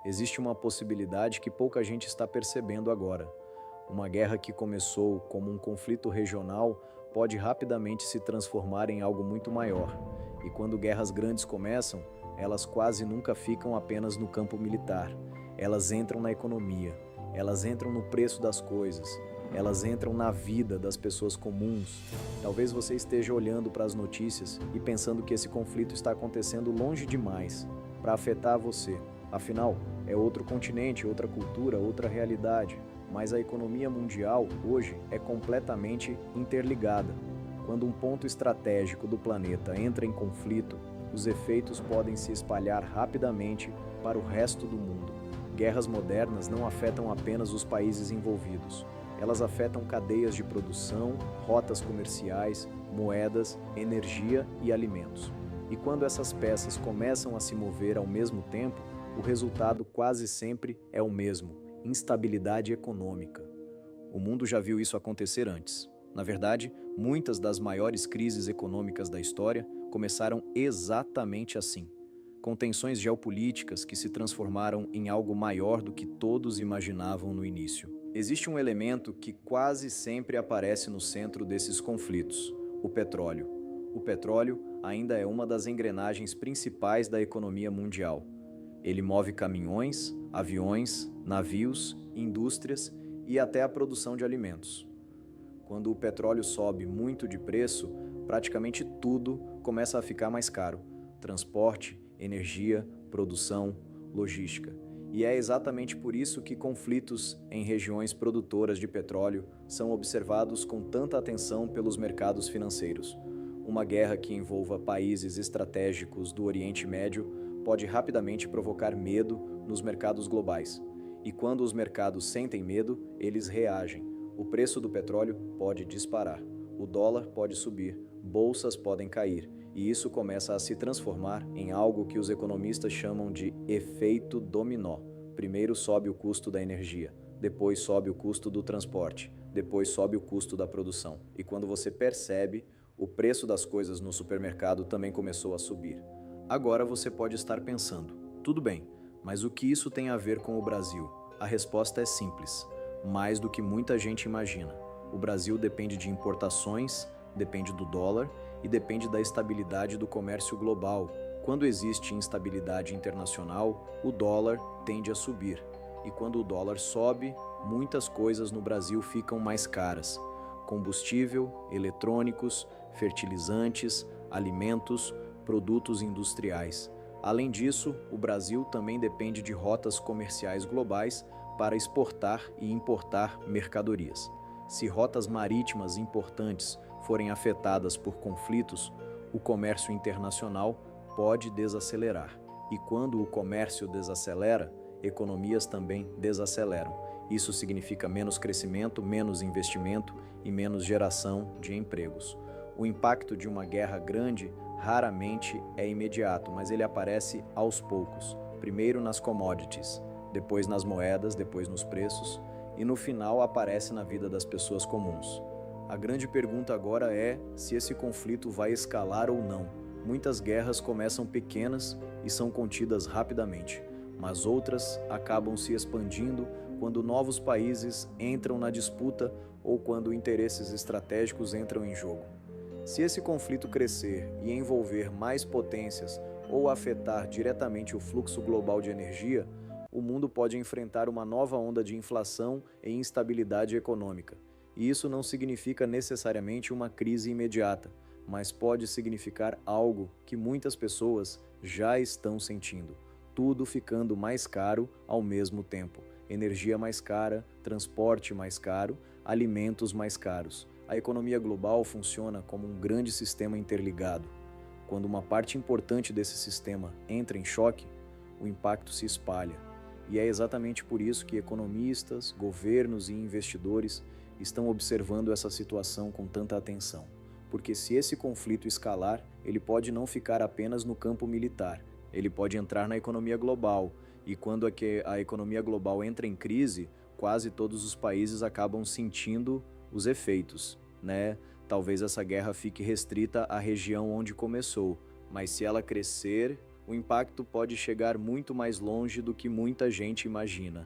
existe uma possibilidade que pouca gente está percebendo agora. Uma guerra que começou como um conflito regional pode rapidamente se transformar em algo muito maior. E quando guerras grandes começam, elas quase nunca ficam apenas no campo militar. Elas entram na economia, elas entram no preço das coisas, elas entram na vida das pessoas comuns. Talvez você esteja olhando para as notícias e pensando que esse conflito está acontecendo longe demais para afetar você. Afinal, é outro continente, outra cultura, outra realidade. Mas a economia mundial hoje é completamente interligada. Quando um ponto estratégico do planeta entra em conflito, os efeitos podem se espalhar rapidamente para o resto do mundo. Guerras modernas não afetam apenas os países envolvidos. Elas afetam cadeias de produção, rotas comerciais, moedas, energia e alimentos. E quando essas peças começam a se mover ao mesmo tempo, o resultado quase sempre é o mesmo: instabilidade econômica. O mundo já viu isso acontecer antes. Na verdade, muitas das maiores crises econômicas da história começaram exatamente assim, com tensões geopolíticas que se transformaram em algo maior do que todos imaginavam no início. Existe um elemento que quase sempre aparece no centro desses conflitos: o petróleo. O petróleo ainda é uma das engrenagens principais da economia mundial. Ele move caminhões, aviões, navios, indústrias e até a produção de alimentos. Quando o petróleo sobe muito de preço, praticamente tudo começa a ficar mais caro: transporte, energia, produção, logística. E é exatamente por isso que conflitos em regiões produtoras de petróleo são observados com tanta atenção pelos mercados financeiros. Uma guerra que envolva países estratégicos do Oriente Médio pode rapidamente provocar medo nos mercados globais. E quando os mercados sentem medo, eles reagem. O preço do petróleo pode disparar, o dólar pode subir, bolsas podem cair, e isso começa a se transformar em algo que os economistas chamam de efeito dominó. Primeiro sobe o custo da energia, depois sobe o custo do transporte, depois sobe o custo da produção. E quando você percebe, o preço das coisas no supermercado também começou a subir. Agora você pode estar pensando: tudo bem, mas o que isso tem a ver com o Brasil? A resposta é simples: mais do que muita gente imagina. O Brasil depende de importações, depende do dólar e depende da estabilidade do comércio global. Quando existe instabilidade internacional, o dólar tende a subir. E quando o dólar sobe, muitas coisas no Brasil ficam mais caras: combustível, eletrônicos, fertilizantes, alimentos, produtos industriais. Além disso, o Brasil também depende de rotas comerciais globais para exportar e importar mercadorias. Se rotas marítimas importantes forem afetadas por conflitos, o comércio internacional pode desacelerar. E quando o comércio desacelera, economias também desaceleram. Isso significa menos crescimento, menos investimento e menos geração de empregos. O impacto de uma guerra grande raramente é imediato, mas ele aparece aos poucos. Primeiro nas commodities, depois nas moedas, depois nos preços e no final aparece na vida das pessoas comuns. A grande pergunta agora é se esse conflito vai escalar ou não. Muitas guerras começam pequenas e são contidas rapidamente, mas outras acabam se expandindo quando novos países entram na disputa ou quando interesses estratégicos entram em jogo. Se esse conflito crescer e envolver mais potências ou afetar diretamente o fluxo global de energia, o mundo pode enfrentar uma nova onda de inflação e instabilidade econômica. E isso não significa necessariamente uma crise imediata, mas pode significar algo que muitas pessoas já estão sentindo: tudo ficando mais caro ao mesmo tempo. Energia mais cara, transporte mais caro, alimentos mais caros. A economia global funciona como um grande sistema interligado. Quando uma parte importante desse sistema entra em choque, o impacto se espalha. E é exatamente por isso que economistas, governos e investidores estão observando essa situação com tanta atenção. Porque se esse conflito escalar, ele pode não ficar apenas no campo militar, ele pode entrar na economia global. E quando a economia global entra em crise, quase todos os países acabam sentindo os efeitos, né? Talvez essa guerra fique restrita à região onde começou, mas se ela crescer, o impacto pode chegar muito mais longe do que muita gente imagina.